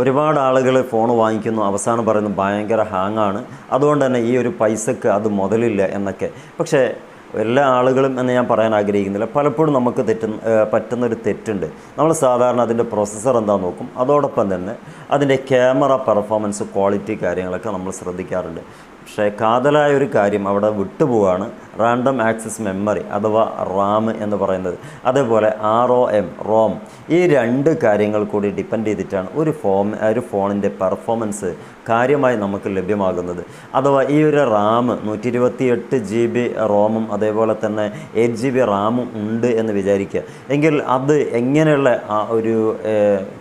ഒരുപാട് ആളുകൾ ഫോൺ വാങ്ങിക്കുന്നു, അവസാനം പറയുന്നു ഭയങ്കര ഹാങ്ങാണ്, അതുകൊണ്ട് തന്നെ ഈ ഒരു പൈസക്ക് അത് മുതലില്ല എന്നൊക്കെ. പക്ഷേ എല്ലാ ആളുകളും എന്ന് ഞാൻ പറയാൻ ആഗ്രഹിക്കുന്നില്ല. പലപ്പോഴും നമുക്ക് പറ്റുന്നൊരു തെറ്റുണ്ട്. നമ്മൾ സാധാരണ അതിൻ്റെ പ്രൊസസ്സർ എന്താണെന്ന് നോക്കും, അതോടൊപ്പം തന്നെ അതിൻ്റെ ക്യാമറ പെർഫോമൻസ്, ക്വാളിറ്റി കാര്യങ്ങളൊക്കെ നമ്മൾ ശ്രദ്ധിക്കാറുണ്ട്. പക്ഷേ കാതലായ ഒരു കാര്യം അവിടെ വിട്ടുപോവാണ്, റാൻഡം ആക്സസ് മെമ്മറി അഥവാ റാം എന്ന് പറയുന്നത്. അതേപോലെ റോം, ഈ രണ്ട് കാര്യങ്ങൾ കൂടി ഡിപ്പെൻഡ് ചെയ്തിട്ടാണ് ഒരു ഫോണിൻ്റെ പെർഫോമൻസ് കാര്യമായി നമുക്ക് ലഭ്യമാകുന്നത്. അഥവാ ഈ ഒരു റാം 128 GB റോമും അതേപോലെ തന്നെ 8 GB റാമും ഉണ്ട് എന്ന് വിചാരിക്കുക. എങ്കിൽ അത് എങ്ങനെയുള്ള ഒരു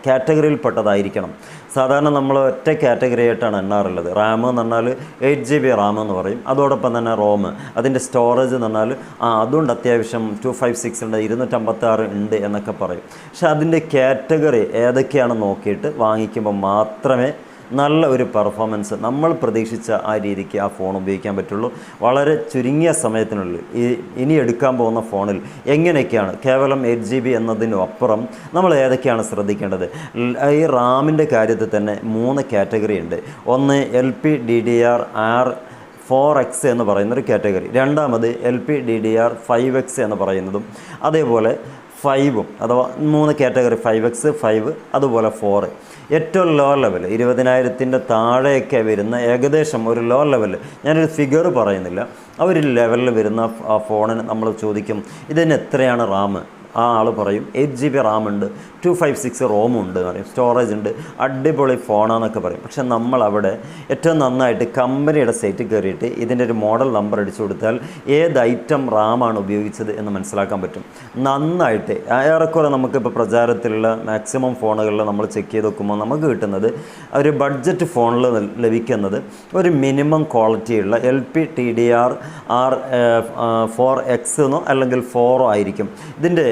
കാറ്റഗറിയിൽപ്പെട്ടതായിരിക്കണം? സാധാരണ നമ്മൾ ഒറ്റ കാറ്റഗറി ആയിട്ടാണ് എണ്ണാറുള്ളത്. റാം എന്ന് പറഞ്ഞാൽ 8 GB റാം എന്ന് പറയും. അതോടൊപ്പം തന്നെ റോം, അതിൻ്റെ സ്റ്റോറേജ് എന്ന് പറഞ്ഞാൽ അതുകൊണ്ട് അത്യാവശ്യം 256 ഉണ്ട്, 256 ഉണ്ട് എന്നൊക്കെ പറയും. പക്ഷെ അതിൻ്റെ കാറ്റഗറി ഏതൊക്കെയാണെന്ന് നോക്കിയിട്ട് വാങ്ങിക്കുമ്പോൾ മാത്രമേ നല്ല ഒരു പെർഫോമൻസ് നമ്മൾ പ്രതീക്ഷിച്ച ആ രീതിക്ക് ആ ഫോൺ ഉപയോഗിക്കാൻ പറ്റുള്ളൂ. വളരെ ചുരുങ്ങിയ സമയത്തിനുള്ളിൽ ഇനി എടുക്കാൻ പോകുന്ന ഫോണിൽ എങ്ങനെയൊക്കെയാണ്, കേവലം 8 GB എന്നതിനും അപ്പുറം നമ്മൾ ഏതൊക്കെയാണ് ശ്രദ്ധിക്കേണ്ടത്? ഈ റാമിൻ്റെ കാര്യത്തിൽ തന്നെ 3 കാറ്റഗറി ഉണ്ട്. ഒന്ന് LPDDR4X എന്ന് പറയുന്നൊരു കാറ്റഗറി, രണ്ടാമത് LPDDR5X എന്ന് പറയുന്നതും, അതേപോലെ 5ഉം, അഥവാ 3 കാറ്റഗറി 5X, 5 അതുപോലെ 4. ഏറ്റവും ലോ ലെവൽ 20,000 താഴെയൊക്കെ വരുന്ന ഏകദേശം ഒരു ലോ ലെവൽ, ഞാനൊരു ഫിഗർ പറയുന്നില്ല, ആ ഒരു ലെവലിൽ വരുന്ന ആ ഫോണിന് നമ്മൾ ചോദിക്കും ഇതിന് എത്രയാണ് റാം? ആ ആൾ പറയും 8 GB റാം ഉണ്ട്, 256 റോമും ഉണ്ട് എന്ന് പറയും, സ്റ്റോറേജ് ഉണ്ട്, അടിപൊളി ഫോണാന്നൊക്കെ പറയും. പക്ഷെ നമ്മളവിടെ ഏറ്റവും നന്നായിട്ട് കമ്പനിയുടെ സൈറ്റിൽ കയറിയിട്ട് ഇതിൻ്റെ ഒരു മോഡൽ നമ്പർ അടിച്ചു കൊടുത്താൽ ഏത് ഐറ്റം റാമാണ് ഉപയോഗിച്ചത് എന്ന് മനസ്സിലാക്കാൻ പറ്റും. നന്നായിട്ട് ഏറെക്കുറെ നമുക്കിപ്പോൾ പ്രചാരത്തിലുള്ള മാക്സിമം ഫോണുകളിൽ നമ്മൾ ചെക്ക് ചെയ്ത് നോക്കുമ്പോൾ നമുക്ക് കിട്ടുന്നത് ഒരു ബഡ്ജറ്റ് ഫോണിൽ ലഭിക്കുന്നത് ഒരു മിനിമം ക്വാളിറ്റിയുള്ള LPDDR4X എന്നോ അല്ലെങ്കിൽ 4 ആയിരിക്കും. ഇതിൻ്റെ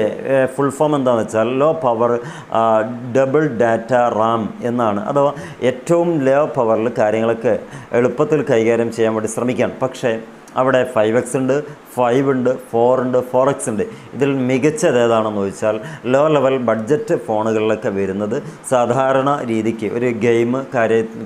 ഫുൾ ഫോം എന്താണെന്ന് വെച്ചാൽ low power double data RAM എന്നാണ്. അഥവാ ഏറ്റവും ലോ പവറിൽ കാര്യങ്ങളൊക്കെ എളുപ്പത്തിൽ കൈകാര്യം ചെയ്യാൻ വേണ്ടി ശ്രമിക്കുകയാണ്. പക്ഷേ അവിടെ 5X ഉണ്ട്, 5 ഉണ്ട്, 4 ഉണ്ട്, 4X ഉണ്ട്. ഇതിൽ മികച്ചത് ഏതാണെന്ന് ചോദിച്ചാൽ ലോ ലെവൽ ബഡ്ജറ്റ് ഫോണുകളിലൊക്കെ വരുന്നത് സാധാരണ രീതിക്ക് ഒരു ഗെയിം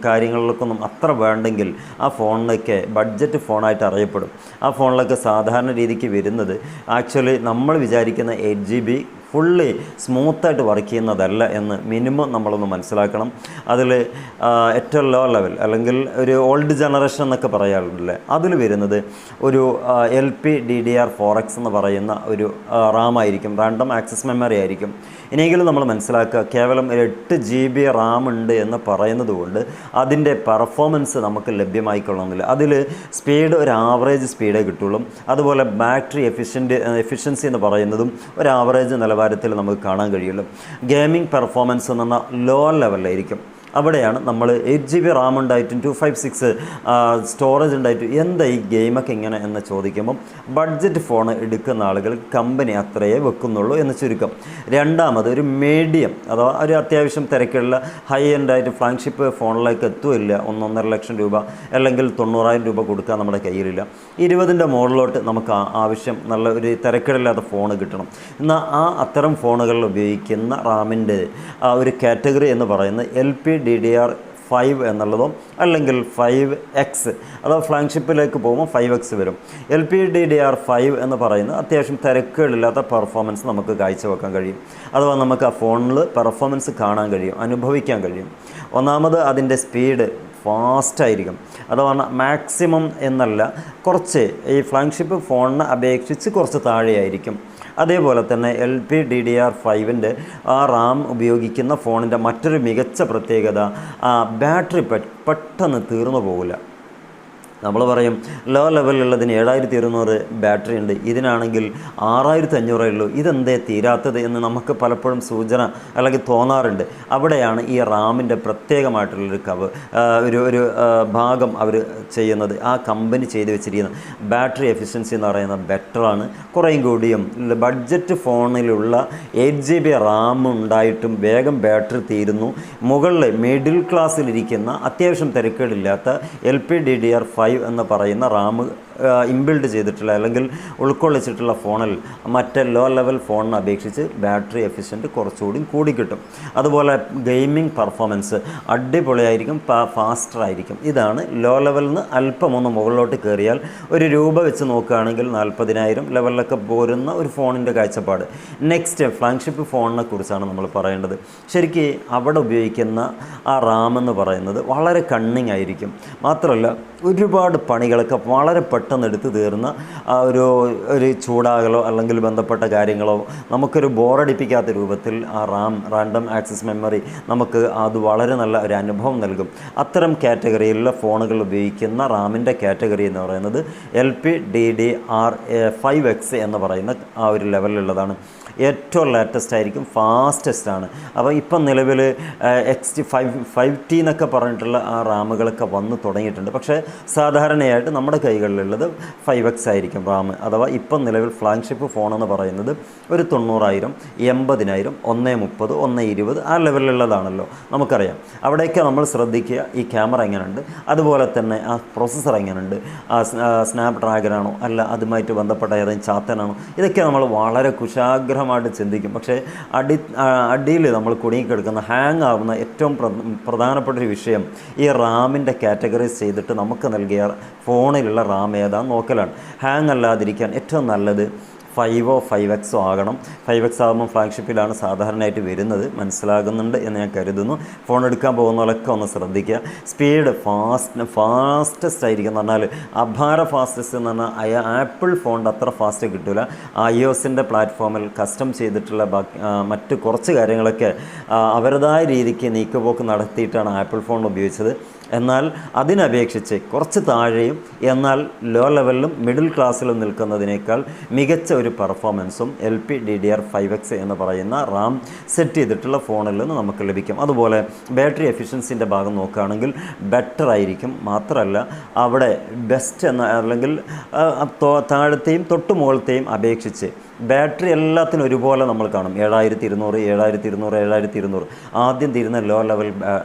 കാര്യങ്ങളിലൊക്കൊന്നും അത്ര വേണ്ടെങ്കിൽ ആ ഫോണിനൊക്കെ ബഡ്ജറ്റ് ഫോണായിട്ട് അറിയപ്പെടും. ആ ഫോണിലൊക്കെ സാധാരണ രീതിക്ക് വരുന്നത് ആക്ച്വലി നമ്മൾ വിചാരിക്കുന്ന 8 GB ഫുള്ളി സ്മൂത്തായിട്ട് വർക്ക് ചെയ്യുന്നതല്ല എന്ന് മിനിമം നമ്മളൊന്ന് മനസ്സിലാക്കണം. അതിൽ ഏറ്റവും ലോ ലെവൽ അല്ലെങ്കിൽ ഒരു ഓൾഡ് ജനറേഷൻ എന്നൊക്കെ പറയാറുണ്ടല്ലേ, അതിൽ വരുന്നത് ഒരു LPDDR4X എന്ന് പറയുന്ന ഒരു റാം ആയിരിക്കും, റാൻഡം ആക്സസ് മെമ്മറി ആയിരിക്കും. ഇനിയെങ്കിലും നമ്മൾ മനസ്സിലാക്കുക, കേവലം 8 GB റാം ഉണ്ട് എന്ന് പറയുന്നത് കൊണ്ട് അതിൻ്റെ പെർഫോമൻസ് നമുക്ക് ലഭ്യമായിക്കൊള്ളുന്നില്ല. അതിൽ സ്പീഡ് ഒരു ആവറേജ് സ്പീഡേ കിട്ടുള്ളൂ. അതുപോലെ ബാറ്ററി എഫിഷ്യൻസി എന്ന് പറയുന്നതും ഒരു ആവറേജ് നിലവാരത്തിൽ നമുക്ക് കാണാൻ കഴിയുള്ളൂ. ഗെയിമിംഗ് പെർഫോമൻസ് എന്ന് പറഞ്ഞാൽ ലോ ലെവലിലായിരിക്കും. അവിടെയാണ് നമ്മൾ 8 GB റാം ഉണ്ടായിട്ടും 256 സ്റ്റോറേജ് ഉണ്ടായിട്ടും എന്താ ഈ ഗെയിമൊക്കെ ഇങ്ങനെ എന്ന് ചോദിക്കുമ്പം ബഡ്ജറ്റ് ഫോൺ എടുക്കുന്ന ആളുകൾ കമ്പനി അത്രയേ വെക്കുന്നുള്ളൂ എന്ന് ചുരുക്കം. രണ്ടാമത് ഒരു മീഡിയം അഥവാ ഒരു അത്യാവശ്യം തിരക്കുള്ള ഹൈ എൻഡായിട്ട് ഫ്ലാഗ്ഷിപ്പ് ഫോണിലേക്ക് എത്തുമില്ല, 1-1.5 ലക്ഷം രൂപ അല്ലെങ്കിൽ 90,000 രൂപ കൊടുക്കാൻ നമ്മുടെ കയ്യിലില്ല. 20ൻ്റെ മുകളിലോട്ട് നമുക്ക് ആവശ്യം നല്ല ഒരു തിരക്കിടില്ലാത്ത ഫോൺ കിട്ടണം. എന്നാൽ അത്തരം ഫോണുകളിൽ ഉപയോഗിക്കുന്ന റാമിൻ്റെ ഒരു കാറ്റഗറി എന്ന് പറയുന്നത് LPDDR5 എന്നുള്ളതും അല്ലെങ്കിൽ 5X അഥവാ ഫ്ലാഗ്ഷിപ്പിലേക്ക് പോകുമ്പോൾ 5X വരും. LPDDR5 എന്ന് പറയുന്നത് അത്യാവശ്യം തിരക്കുകളില്ലാത്ത പെർഫോമൻസ് നമുക്ക് കാഴ്ചവെക്കാൻ കഴിയും. അഥവാ നമുക്ക് ആ ഫോണിൽ പെർഫോമൻസ് കാണാൻ കഴിയും, അനുഭവിക്കാൻ കഴിയും. ഒന്നാമത് അതിൻ്റെ സ്പീഡ് ഫാസ്റ്റായിരിക്കും. അഥവാ മാക്സിമം എന്നല്ല, കുറച്ച് ഈ ഫ്ലാഗ്ഷിപ്പ് ഫോണിനെ അപേക്ഷിച്ച് കുറച്ച് താഴെയായിരിക്കും. അതേപോലെ തന്നെ LPDDR5ൻ്റെ ആ റാം ഉപയോഗിക്കുന്ന ഫോണിൻ്റെ മറ്റൊരു മികച്ച പ്രത്യേകത ബാറ്ററി പെട്ടെന്ന് തീർന്നു പോകില്ല. നമ്മൾ പറയും ലോ ലെവലുള്ളതിന് 7200 ബാറ്ററി ഉണ്ട്, ഇതിനാണെങ്കിൽ 6500 ഉള്ളൂ, ഇതെന്തേ തീരാത്തത് എന്ന് നമുക്ക് പലപ്പോഴും സൂചന അല്ലെങ്കിൽ തോന്നാറുണ്ട്. അവിടെയാണ് ഈ റാമിൻ്റെ പ്രത്യേകമായിട്ടുള്ളൊരു ഒരു ഭാഗം അവർ ചെയ്യുന്നത്. ആ കമ്പനി ചെയ്ത് വെച്ചിരിക്കുന്ന ബാറ്ററി എഫിഷ്യൻസി എന്ന് പറയുന്നത് ബെറ്ററാണ്. കുറേയും കൂടിയും ബഡ്ജറ്റ് ഫോണിലുള്ള 8 GB റാം ഉണ്ടായിട്ടും വേഗം ബാറ്ററി തീരുന്നു. മുകളിൽ മിഡിൽ ക്ലാസ്സിലിരിക്കുന്ന അത്യാവശ്യം തിരക്കേടില്ലാത്ത LPDDR5 എന്ന് പറയുന്ന റാം ഇൻബിൽഡ് ചെയ്തിട്ടുള്ള അല്ലെങ്കിൽ ഉൾക്കൊള്ളിച്ചിട്ടുള്ള ഫോണിൽ മറ്റേ ലോ ലെവൽ ഫോണിനെ അപേക്ഷിച്ച് ബാറ്ററി എഫിഷ്യൻറ്റ് കുറച്ചുകൂടി കൂടി കിട്ടും. അതുപോലെ ഗെയിമിംഗ് പെർഫോമൻസ് അടിപൊളിയായിരിക്കും, ഫാസ്റ്റർ ആയിരിക്കും. ഇതാണ് ലോ ലെവലിൽ നിന്ന് അല്പം ഒന്ന് മുകളിലോട്ട് കയറിയാൽ ഒരു രൂപ വെച്ച് നോക്കുകയാണെങ്കിൽ 40,000 ലെവലിലൊക്കെ പോരുന്ന ഒരു ഫോണിൻ്റെ കാഴ്ചപ്പാട്. നെക്സ്റ്റ് ഫ്ലാഗ്ഷിപ്പ് ഫോണിനെ കുറിച്ചാണ് നമ്മൾ പറയേണ്ടത്. ശരിക്കും അവിടെ ഉപയോഗിക്കുന്ന ആ റാം എന്ന് പറയുന്നത് വളരെ കണ്ണിങ് ആയിരിക്കും. മാത്രമല്ല ഒരുപാട് പണികളൊക്കെ വളരെ പെട്ടെന്ന് എടുത്ത് തീർന്ന ഒരു ചൂടാകലോ അല്ലെങ്കിൽ ബന്ധപ്പെട്ട കാര്യങ്ങളോ നമുക്കൊരു ബോറടിപ്പിക്കാത്ത രൂപത്തിൽ ആ റാൻഡം ആക്സസ് മെമ്മറി നമുക്ക് അത് വളരെ നല്ല ഒരു അനുഭവം നൽകും. അത്തരം കാറ്റഗറിയിലുള്ള ഫോണുകൾ ഉപയോഗിക്കുന്ന റാമിൻ്റെ കാറ്റഗറി എന്ന് പറയുന്നത് LPDDR5X എന്ന് പറയുന്ന ആ ഒരു ലെവലിലുള്ളതാണ്. ഏറ്റവും ലേറ്റസ്റ്റ് ആയിരിക്കും, ഫാസ്റ്റസ്റ്റ് ആണ്. അപ്പോൾ ഇപ്പം നിലവിൽ XT5T എന്നൊക്കെ പറഞ്ഞിട്ടുള്ള ആ റാമുകളൊക്കെ വന്ന് തുടങ്ങിയിട്ടുണ്ട്. പക്ഷേ സാധാരണയായിട്ട് നമ്മുടെ കൈകളിലുള്ളത് 5X ആയിരിക്കും റാം. അഥവാ ഇപ്പം നിലവിൽ ഫ്ലാഗ്ഷിപ്പ് ഫോണെന്ന് പറയുന്നത് ഒരു 90,000, 80,000, 130, 120 ആ ലെവലിലുള്ളതാണല്ലോ നമുക്കറിയാം. അവിടെയൊക്കെ നമ്മൾ ശ്രദ്ധിക്കുക ഈ ക്യാമറ എങ്ങനെയുണ്ട്, അതുപോലെ തന്നെ ആ പ്രൊസസ്സർ എങ്ങനെയുണ്ട്, സ്നാപ് ഡ്രാഗനാണോ അല്ല അതുമായിട്ട് ബന്ധപ്പെട്ട ഏതെങ്കിലും ചാത്തനാണോ, ഇതൊക്കെ നമ്മൾ വളരെ കുശാഗ്രഹമായിട്ട് ചിന്തിക്കും. പക്ഷേ അടിയിൽ നമ്മൾ കുടുങ്ങിക്കിടക്കുന്ന ഹാങ് ആവുന്ന ഏറ്റവും പ്രധാനപ്പെട്ട ഒരു വിഷയം ഈ റാമിൻ്റെ കാറ്റഗറൈസ് ചെയ്തിട്ട് നമുക്ക് നൽകിയ ഫോണിലുള്ള റാം ഏതാണെന്ന് നോക്കലാണ്. ഹാങ് അല്ലാതിരിക്കാൻ ഏറ്റവും നല്ലത് 5 5X ആകണം. 5X ആകുമ്പോൾ ഫ്ലാഗ്ഷിപ്പിലാണ് സാധാരണയായിട്ട് വരുന്നത്, മനസ്സിലാകുന്നുണ്ട് എന്ന് ഞാൻ കരുതുന്നു. ഫോൺ എടുക്കാൻ പോകുന്നവരൊക്കെ ഒന്ന് ശ്രദ്ധിക്കുക. സ്പീഡ് ഫാസ്റ്റസ്റ്റ് ആയിരിക്കും എന്ന് പറഞ്ഞാൽ അപാര ഫാസ്റ്റസ്റ്റ് എന്ന് പറഞ്ഞാൽ ആപ്പിൾ ഫോണിൻ്റെ അത്ര ഫാസ്റ്റ് കിട്ടില്ല. iOSൻ്റെ പ്ലാറ്റ്ഫോമിൽ കസ്റ്റം ചെയ്തിട്ടുള്ള മറ്റ് കുറച്ച് കാര്യങ്ങളൊക്കെ അവരുടേതായ രീതിക്ക് നീക്കുപോക്ക് നടത്തിയിട്ടാണ് ആപ്പിൾ ഫോൺ ഉപയോഗിച്ചത്. എന്നാൽ അതിനപേക്ഷിച്ച് കുറച്ച് താഴെയും എന്നാൽ ലോ ലെവലിലും മിഡിൽ ക്ലാസ്സിലും നിൽക്കുന്നതിനേക്കാൾ മികച്ച ഒരു പെർഫോമൻസും LPDDR5X എന്ന് പറയുന്ന റാം സെറ്റ് ചെയ്തിട്ടുള്ള ഫോണിൽ നിന്ന് നമുക്ക് ലഭിക്കും. അതുപോലെ ബാറ്ററി എഫിഷ്യൻസിൻ്റെ ഭാഗം നോക്കുകയാണെങ്കിൽ ബെറ്റർ ആയിരിക്കും. മാത്രമല്ല അവിടെ ബെസ്റ്റ് എന്ന അല്ലെങ്കിൽ താഴത്തെയും തൊട്ട് മുകളത്തെയും അപേക്ഷിച്ച് ബാറ്ററി എല്ലാത്തിനും ഒരുപോലെ നമ്മൾ കാണും. 7200, 7200, 7200 ആദ്യം തീരുന്ന ലോ ലെവൽ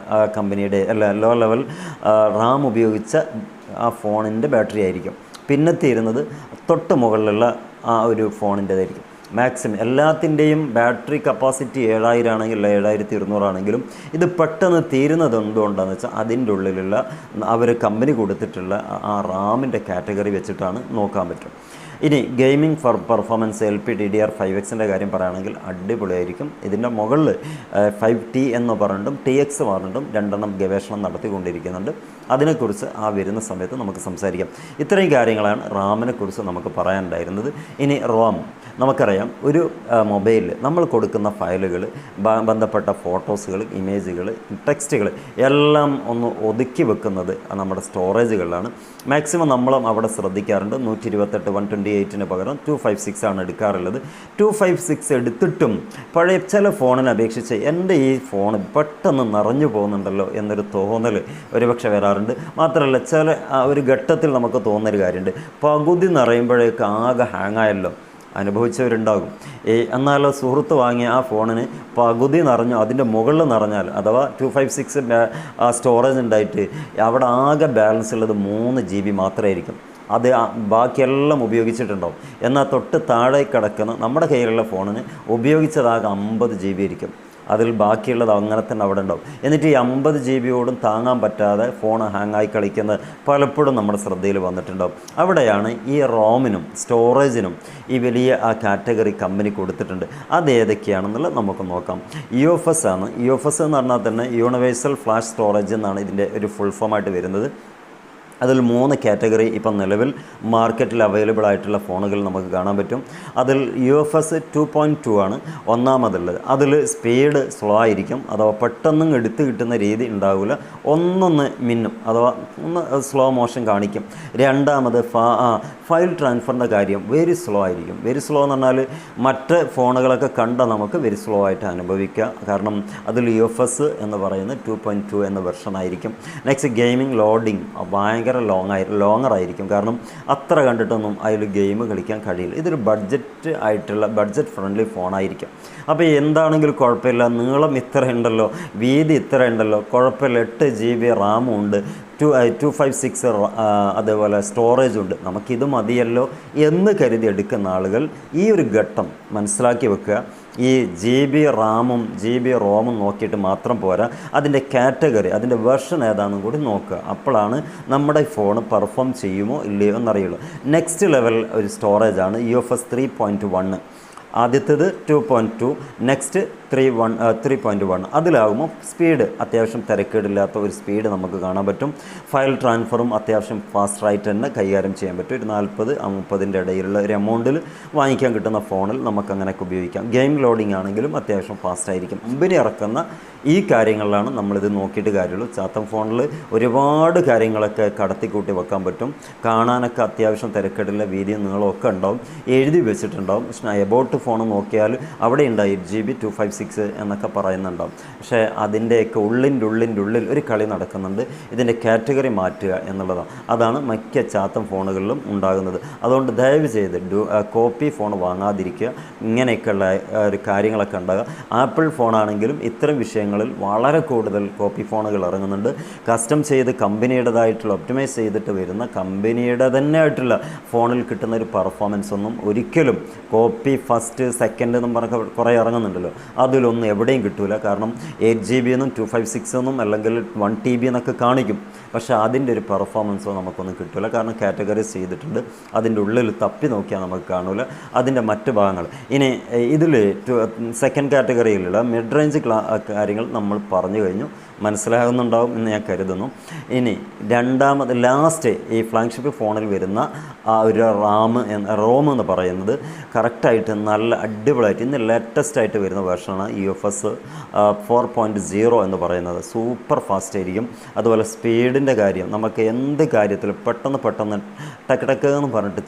കമ്പനിയുടെ ലോ ലെവൽ റാം ഉപയോഗിച്ച ആ ഫോണിൻ്റെ ബാറ്ററി ആയിരിക്കും. പിന്നെ തീരുന്നത് തൊട്ട് മുകളിലുള്ള ആ ഒരു ഫോണിൻ്റേതായിരിക്കും. മാക്സിമം എല്ലാത്തിൻ്റെയും ബാറ്ററി കപ്പാസിറ്റി 7000 ആണെങ്കിൽ 7200 ആണെങ്കിലും ഇത് പെട്ടെന്ന് തീരുന്നത് എന്തുകൊണ്ടാണെന്ന് വെച്ചാൽ അതിൻ്റെ ഉള്ളിലുള്ള അവർ കമ്പനി കൊടുത്തിട്ടുള്ള ആ റാമിൻ്റെ കാറ്റഗറി വെച്ചിട്ടാണ് നോക്കാൻ പറ്റും. ഇനി ഗെയിമിംഗ് പെർഫോമൻസ് LPDDR5Xൻ്റെ കാര്യം പറയുകയാണെങ്കിൽ അടിപൊളിയായിരിക്കും. ഇതിൻ്റെ മുകളിൽ 5T എന്ന് പറഞ്ഞിട്ടും TX പറഞ്ഞിട്ടും രണ്ടെണ്ണം ഗവേഷണം നടത്തിക്കൊണ്ടിരിക്കുന്നുണ്ട്. അതിനെക്കുറിച്ച് ആ വരുന്ന സമയത്ത് നമുക്ക് സംസാരിക്കാം. ഇത്രയും കാര്യങ്ങളാണ് റാമിനെ കുറിച്ച് നമുക്ക് പറയാനുണ്ടായിരുന്നത്. ഇനി റോം നമുക്കറിയാം, ഒരു മൊബൈലിൽ നമ്മൾ കൊടുക്കുന്ന ഫയലുകൾ, ബന്ധപ്പെട്ട ഫോട്ടോസുകൾ, ഇമേജുകൾ, ടെക്സ്റ്റുകൾ എല്ലാം ഒന്ന് ഒതുക്കി വെക്കുന്നത് നമ്മുടെ സ്റ്റോറേജുകളിലാണ്. മാക്സിമം നമ്മളും അവിടെ ശ്രദ്ധിക്കാറുണ്ട്. 128, 128 പകരം 256 ആണ് എടുക്കാറുള്ളത്. 256 എടുത്തിട്ടും പഴയ ചില ഫോണിനെ അപേക്ഷിച്ച് എൻ്റെ ഈ ഫോൺ പെട്ടെന്ന് നിറഞ്ഞു പോകുന്നുണ്ടല്ലോ എന്നൊരു തോന്നൽ ഒരുപക്ഷെ വരാറുണ്ട്. മാത്രമല്ല ചില ഒരു ഘട്ടത്തിൽ നമുക്ക് തോന്നുന്നൊരു കാര്യമുണ്ട്, പകുതി നിറയുമ്പോഴേക്ക് ആകെ ഹാങ്ങായല്ലോ അനുഭവിച്ചവരുണ്ടാകും. എന്നാലോ സുഹൃത്ത് വാങ്ങിയ ആ ഫോണിന് പകുതി നിറഞ്ഞു, അതിൻ്റെ മുകളിൽ നിറഞ്ഞാൽ അഥവാ 256 സ്റ്റോറേജ് ഉണ്ടായിട്ട് അവിടെ ആകെ ബാലൻസ് ഉള്ളത് 3 GB മാത്രമായിരിക്കും. അത് ബാക്കിയെല്ലാം ഉപയോഗിച്ചിട്ടുണ്ടാവും. എന്നാൽ തൊട്ട് താഴെ കിടക്കുന്ന നമ്മുടെ കയ്യിലുള്ള ഫോണിന് ഉപയോഗിച്ചതാകെ 50 GB ആയിരിക്കും. അതിൽ ബാക്കിയുള്ളത് അങ്ങനെ തന്നെ അവിടെ ഉണ്ടാവും. എന്നിട്ട് ഈ 50 GB താങ്ങാൻ പറ്റാതെ ഫോൺ ഹാങ്ങായി കളിക്കുന്നത് പലപ്പോഴും നമ്മുടെ ശ്രദ്ധയിൽ വന്നിട്ടുണ്ടാവും. അവിടെയാണ് ഈ റോമിനും സ്റ്റോറേജിനും ഈ വലിയ ആ കാറ്റഗറി കമ്പനി കൊടുത്തിട്ടുണ്ട്. അത് ഏതൊക്കെയാണെന്നുള്ളത് നമുക്ക് നോക്കാം. UFS ആണ്. UFS എന്ന് പറഞ്ഞാൽ തന്നെ യൂണിവേഴ്സൽ ഫ്ലാഷ് സ്റ്റോറേജ് എന്നാണ് ഇതിൻ്റെ ഒരു ഫുൾ ഫോമായിട്ട് വരുന്നത്. അതിൽ 3 കാറ്റഗറി ഇപ്പം നിലവിൽ മാർക്കറ്റിൽ അവൈലബിൾ ആയിട്ടുള്ള ഫോണുകൾ നമുക്ക് കാണാൻ പറ്റും. അതിൽ UFS 2.2 ആണ് ഒന്നാമതുള്ളത്. അതിൽ സ്പീഡ് സ്ലോ ആയിരിക്കും, അഥവാ പെട്ടെന്നും എടുത്ത് കിട്ടുന്ന രീതി ഉണ്ടാവില്ല. ഒന്നൊന്ന് മിന്നും, അഥവാ ഒന്ന് സ്ലോ മോഷൻ കാണിക്കും. രണ്ടാമത് ഫയൽ ട്രാൻസ്ഫറിൻ്റെ കാര്യം വെരി സ്ലോ ആയിരിക്കും. വെരി സ്ലോ എന്ന് പറഞ്ഞാൽ മറ്റ് ഫോണുകളൊക്കെ കണ്ട നമുക്ക് വെരി സ്ലോ ആയിട്ട് അനുഭവിക്കുക. കാരണം അതിൽ UFS എന്ന് പറയുന്നത് 2.2 എന്ന വെർഷൻ ആയിരിക്കും. നെക്സ്റ്റ് ഗെയിമിംഗ് ലോഡിങ് ഭയങ്കര ഭയങ്കര ലോങ്ങർ ആയിരിക്കും. കാരണം അത്ര കണ്ടിട്ടൊന്നും അതിൽ ഗെയിം കളിക്കാൻ കഴിയില്ല. ഇതൊരു ബഡ്ജറ്റ് ഫ്രണ്ട്ലി ഫോണായിരിക്കും. അപ്പോൾ എന്താണെങ്കിലും കുഴപ്പമില്ല, നീളം ഇത്ര ഉണ്ടല്ലോ, വീതി ഇത്ര ഉണ്ടല്ലോ, കുഴപ്പമില്ല, 8 GB റാമും ഉണ്ട്, 256 അതേപോലെ സ്റ്റോറേജ് ഉണ്ട്, നമുക്കിത് മതിയല്ലോ എന്ന് കരുതി എടുക്കുന്ന ആളുകൾ ഈ ഒരു ഘട്ടം മനസ്സിലാക്കി വെക്കുക. ഈ GB റാമും GB റോമും നോക്കിയിട്ട് മാത്രം പോരാ, അതിൻ്റെ കാറ്റഗറി, അതിൻ്റെ വെർഷൻ ഏതാണെന്നും കൂടി നോക്കുക. അപ്പോഴാണ് നമ്മുടെ ഫോൺ പെർഫോം ചെയ്യുമോ ഇല്ലയോ എന്നറിയുള്ളൂ. നെക്സ്റ്റ് ലെവൽ ഒരു സ്റ്റോറേജാണ് UFS 3.1. ആദ്യത്തേത് 2.2, നെക്സ്റ്റ് 3.1. അതിലാകുമ്പോൾ സ്പീഡ് അത്യാവശ്യം തിരക്കേടില്ലാത്ത ഒരു സ്പീഡ് നമുക്ക് കാണാൻ പറ്റും. ഫയൽ ട്രാൻസ്ഫറും അത്യാവശ്യം ഫാസ്റ്റായിട്ട് തന്നെ കൈകാര്യം ചെയ്യാൻ പറ്റും. ഒരു 40-50 ഇടയിലുള്ള ഒരു എമൗണ്ടിൽ വാങ്ങിക്കാൻ കിട്ടുന്ന ഫോണിൽ നമുക്കങ്ങനെയൊക്കെ ഉപയോഗിക്കാം. ഗെയിം ലോഡിംഗ് ആണെങ്കിലും അത്യാവശ്യം ഫാസ്റ്റായിരിക്കും. കമ്പനി ഇറക്കുന്ന ഈ കാര്യങ്ങളിലാണ് നമ്മളിത് നോക്കിയിട്ട് കാര്യമുള്ളൂ. ചാത്തൻ ഫോണിൽ ഒരുപാട് കാര്യങ്ങളൊക്കെ കടത്തിക്കൂട്ടി വെക്കാൻ പറ്റും. കാണാനൊക്കെ അത്യാവശ്യം തിരക്കേടില്ല, വീതിയും നീളമൊക്കെ ഉണ്ടാവും, എഴുതി വെച്ചിട്ടുണ്ടാവും. പക്ഷേ എബൌട്ട് ഫോൺ നോക്കിയാൽ അവിടെ ഉണ്ടായി 8 GB 256 എന്നൊക്കെ പറയുന്നുണ്ടാവും. പക്ഷേ അതിൻ്റെയൊക്കെ ഉള്ളിൻ്റെ ഉള്ളിൽ ഒരു കളി നടക്കുന്നുണ്ട്. ഇതിൻ്റെ കാറ്റഗറി മാറ്റുക എന്നുള്ളതാണ്. അതാണ് മിക്ക ചാത്തൻ ഫോണുകളിലും ഉണ്ടാകുന്നത്. അതുകൊണ്ട് ദയവ് ചെയ്ത് കോപ്പി ഫോൺ വാങ്ങാതിരിക്കുക. ഇങ്ങനെയൊക്കെയുള്ള ഒരു കാര്യങ്ങളൊക്കെ ഉണ്ടാകുക. ആപ്പിൾ ഫോണാണെങ്കിലും ഇത്തരം വിഷയങ്ങളിൽ വളരെ കൂടുതൽ കോപ്പി ഫോണുകൾ ഇറങ്ങുന്നുണ്ട്. കസ്റ്റം ചെയ്ത് കമ്പനിയുടേതായിട്ടുള്ള ഒപ്റ്റിമൈസ് ചെയ്തിട്ട് വരുന്ന കമ്പനിയുടെ തന്നെ ആയിട്ടുള്ള ഫോണിൽ കിട്ടുന്ന ഒരു പെർഫോമൻസ് ഒന്നും ഒരിക്കലും കോപ്പി ഫസ്റ്റ് സെക്കൻഡ് എന്നും പറഞ്ഞ കുറേ ഇറങ്ങുന്നുണ്ടല്ലോ, അതിലൊന്നും എവിടെയും കിട്ടില്ല. കാരണം 8 GB എന്നും 256 എന്നും അല്ലെങ്കിൽ 1 TB എന്നൊക്കെ കാണിക്കും. പക്ഷേ അതിൻ്റെ ഒരു പെർഫോമൻസോ നമുക്കൊന്നും കിട്ടില്ല. കാരണം കാറ്റഗറൈസ് ചെയ്തിട്ടുണ്ട്. അതിൻ്റെ ഉള്ളിൽ തപ്പി നോക്കിയാൽ നമുക്ക് കാണില്ല അതിൻ്റെ മറ്റ് ഭാഗങ്ങൾ. ഇനി ഇതിൽ സെക്കൻഡ് കാറ്റഗറിയിലുള്ള മിഡ് റേഞ്ച് കാര്യങ്ങൾ നമ്മൾ പറഞ്ഞു കഴിഞ്ഞു, മനസ്സിലാകുന്നുണ്ടാവും എന്ന് ഞാൻ കരുതുന്നു. ഇനി രണ്ടാമത് ലാസ്റ്റ് ഈ ഫ്ലാഗ്ഷിപ്പ് ഫോണിൽ വരുന്ന ആ ഒരു റോം എന്ന് പറയുന്നത് കറക്റ്റായിട്ട് നല്ല അടിപൊളിയായിട്ട് ഇന്ന് ലേറ്റസ്റ്റ് ആയിട്ട് വരുന്ന വേർഷനാണ് UFS 4.0 എന്ന് പറയുന്നത്. സൂപ്പർ ഫാസ്റ്റ് ആയിരിക്കും. അതുപോലെ സ്പീഡിൻ്റെ കാര്യം, നമുക്ക് എന്ത് കാര്യത്തിലും പെട്ടെന്ന് ടക്ക് എന്ന് പറഞ്ഞിട്ട്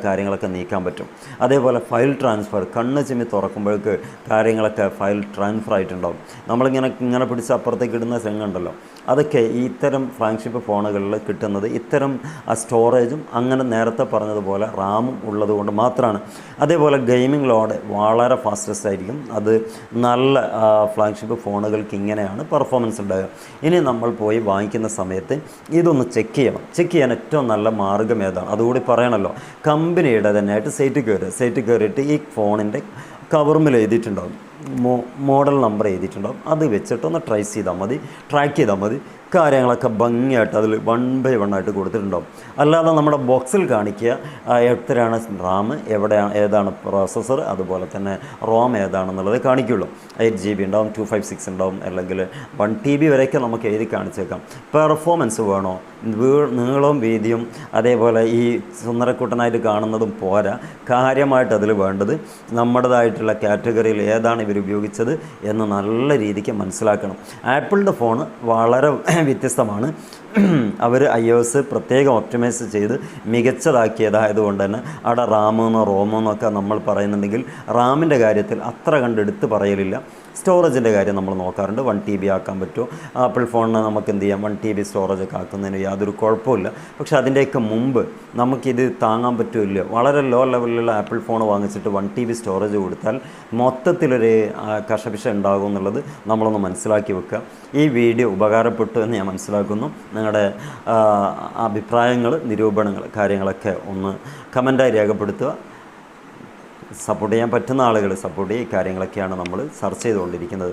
കാര്യങ്ങളൊക്കെ നീക്കാൻ പറ്റും. അതേപോലെ ഫയൽ ട്രാൻസ്ഫർ, കണ്ണ് ചിമ്മി തുറക്കുമ്പോഴേക്ക് കാര്യങ്ങളൊക്കെ ഫയൽ ട്രാൻസ്ഫർ ആയിട്ടുണ്ടാവും. നമ്മളിങ്ങനെ പിടിച്ച് അപ്പുറത്തേക്ക് ഇടുന്ന സെങ്ങുണ്ടല്ലോ, അതൊക്കെ ഇത്തരം ഫ്ലാഗ്ഷിപ്പ് ഫോണുകളിൽ കിട്ടുന്നത് ഇത്തരം സ്റ്റോറേജും അങ്ങനെ നേരത്തെ പറഞ്ഞതുപോലെ റാമും ഉള്ളത് കൊണ്ട് മാത്രമാണ്. അതേപോലെ ഗെയിമിംഗ് ലോഡ് വളരെ ഫാസ്റ്റസ്റ്റ് ആയിരിക്കും. അത് നല്ല ഫ്ലാഗ്ഷിപ്പ് ഫോണുകൾക്ക് ഇങ്ങനെയാണ് പെർഫോമൻസ് ഉണ്ടാകുക. ഇനി നമ്മൾ പോയി വാങ്ങിക്കുന്ന സമയത്ത് ഇതൊന്ന് ചെക്ക് ചെയ്യണം. ചെക്ക് ചെയ്യാൻ ഏറ്റവും നല്ല മാർഗ്ഗം ഏതാണ് അതുകൂടി പറയണമല്ലോ. കമ്പനിയുടെ തന്നെയായിട്ട് സൈറ്റ് കയറിയിട്ട് ഈ ഫോണിൻ്റെ കവറുമിൽ എഴുതിയിട്ടുണ്ടാകും, മോഡൽ നമ്പർ എഴുതിയിട്ടുണ്ടാകും. അത് വെച്ചിട്ടൊന്ന് ട്രാക്ക് ചെയ്താൽ മതി. കാര്യങ്ങളൊക്കെ ഭംഗിയായിട്ട് അതിൽ 1 by 1 ആയിട്ട് കൊടുത്തിട്ടുണ്ടാവും. അല്ലാതെ നമ്മുടെ ബോക്സിൽ കാണിക്കുക എത്രയാണ് റാം, ഏതാണ് പ്രോസസ്സർ, അതുപോലെ തന്നെ റോം ഏതാണെന്നുള്ളത് കാണിക്കുള്ളൂ. 8 GB ഉണ്ടാവും, 256 ഉണ്ടാവും, അല്ലെങ്കിൽ 1 TB വരെയൊക്കെ നമുക്ക് എഴുതി കാണിച്ചേക്കാം. പെർഫോമൻസ് വേണോ, നീളവും വീതിയും അതേപോലെ ഈ സുന്ദരക്കുട്ടനായിട്ട് കാണുന്നതും പോരാ. കാര്യമായിട്ട് അതിൽ വേണ്ടത് നമ്മുടേതായിട്ടുള്ള കാറ്റഗറിയിൽ ഏതാണ് ഇവർ ഉപയോഗിച്ചത് എന്ന് നല്ല രീതിക്ക് മനസ്സിലാക്കണം. ആപ്പിളിൻ്റെ ഫോൺ വളരെ വ്യത്യസ്തമാണ്. അവർ iOS പ്രത്യേകം ഒപ്റ്റിമൈസ് ചെയ്ത് മികച്ചതാക്കിയതായതുകൊണ്ട് തന്നെ അവിടെ റാമെന്നോ റോമെന്നോ ഒക്കെ നമ്മൾ പറയുന്നുണ്ടെങ്കിൽ റാമിൻ്റെ കാര്യത്തിൽ അത്ര കണ്ടെടുത്ത് പറയലില്ല. സ്റ്റോറേജിൻ്റെ കാര്യം നമ്മൾ നോക്കാറുണ്ട്. 1 TB ആക്കാൻ പറ്റുമോ? ആപ്പിൾ ഫോണിന് നമുക്ക് എന്ത് ചെയ്യാം, 1 TB സ്റ്റോറേജ് ഒക്കെ ആക്കുന്നതിന് യാതൊരു കുഴപ്പമില്ല. പക്ഷേ അതിൻ്റെയൊക്കെ മുമ്പ് നമുക്കിത് താങ്ങാൻ പറ്റുമല്ലോ. വളരെ ലോ ലെവലിലുള്ള ആപ്പിൾ ഫോൺ വാങ്ങിച്ചിട്ട് 1 TB സ്റ്റോറേജ് കൊടുത്താൽ മൊത്തത്തിലൊരു കഷപിശ ഉണ്ടാകും എന്നുള്ളത് നമ്മളൊന്ന് മനസ്സിലാക്കി വെക്കുക. ഈ വീഡിയോ ഉപകാരപ്പെട്ടു എന്ന് ഞാൻ മനസ്സിലാക്കുന്നു. നിങ്ങളുടെ അഭിപ്രായങ്ങൾ, നിരൂപണങ്ങൾ, കാര്യങ്ങളൊക്കെ ഒന്ന് കമൻറ്റായി രേഖപ്പെടുത്തുക. സപ്പോർട്ട് ചെയ്യാൻ പറ്റുന്ന ആളുകൾ സപ്പോർട്ട് ചെയ്യുക. ഈ കാര്യങ്ങളൊക്കെയാണ് നമ്മൾ ചർച്ച ചെയ്തുകൊണ്ടിരിക്കുന്നത്.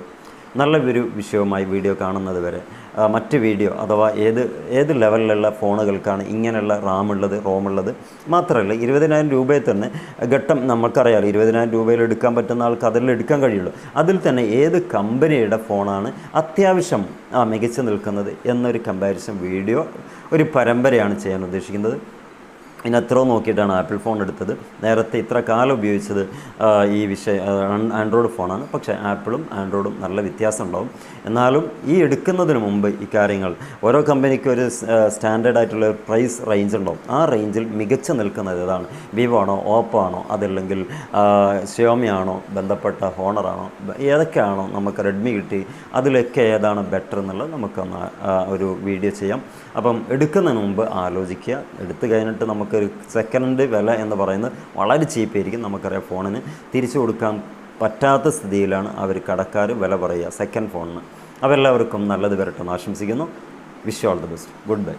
നല്ലൊരു വിഷയവുമായി വീഡിയോ കാണുന്നത് വരെ മറ്റ് വീഡിയോ അഥവാ ഏത് ലെവലിലുള്ള ഫോണുകൾക്കാണ് ഇങ്ങനെയുള്ള റോമുള്ളത് മാത്രമല്ല 20,000 രൂപയിൽ തന്നെ ഘട്ടം നമുക്കറിയാമല്ലോ. 20,000 രൂപയിൽ എടുക്കാൻ പറ്റുന്ന ആൾക്ക് അതിൽ എടുക്കാൻ കഴിയുള്ളൂ. അതിൽ തന്നെ ഏത് കമ്പനിയുടെ ഫോണാണ് അത്യാവശ്യം മികച്ചു നിൽക്കുന്നത് എന്നൊരു കമ്പാരിസൺ വീഡിയോ, ഒരു പരമ്പരയാണ് ചെയ്യാൻ ഉദ്ദേശിക്കുന്നത്. ഇതിനത്രയോ നോക്കിയിട്ടാണ് ആപ്പിൾ ഫോൺ എടുത്തത്. നേരത്തെ ഇത്ര കാലം ഉപയോഗിച്ചത് ഈ ആൻഡ്രോയിഡ് ഫോണാണ്. പക്ഷേ ആപ്പിളും ആൻഡ്രോയിഡും നല്ല വ്യത്യാസം ഉണ്ടാവും. എന്നാലും ഈ എടുക്കുന്നതിന് മുമ്പ് ഈ കാര്യങ്ങൾ ഓരോ കമ്പനിക്കും ഒരു സ്റ്റാൻഡേർഡ് ആയിട്ടുള്ള പ്രൈസ് റേഞ്ച് ഉണ്ടാവും. ആ റേഞ്ചിൽ മികച്ച നിൽക്കുന്നത് ഏതാണ്, വിവോ ആണോ, ഓപ്പോ ആണോ, അതല്ലെങ്കിൽ ഷിയോമി ആണോ, ബന്ധപ്പെട്ട ഹോണറാണോ, ഏതൊക്കെയാണോ നമുക്ക് റെഡ്മി കിട്ടി, അതിലൊക്കെ ഏതാണ് ബെറ്റർ എന്നുള്ളത് നമുക്കൊന്ന് ഒരു വീഡിയോ ചെയ്യാം. അപ്പം എടുക്കുന്നതിന് മുമ്പ് ആലോചിക്കുക. എടുത്തു കഴിഞ്ഞിട്ട് നമുക്കൊരു സെക്കൻഡ് വില എന്ന് പറയുന്നത് വളരെ ചീപ്പായിരിക്കും. നമുക്കറിയാം ഫോണിന് തിരിച്ചു കൊടുക്കാൻ പറ്റാത്ത സ്ഥിതിയിലാണ് അവർ കടക്കാർ വില പറയുക സെക്കൻഡ് ഫോണിന്. അപ്പോൾ എല്ലാവർക്കും നല്ലത് വരട്ടെന്ന് ആശംസിക്കുന്നു. Wish you all the best. Good bye.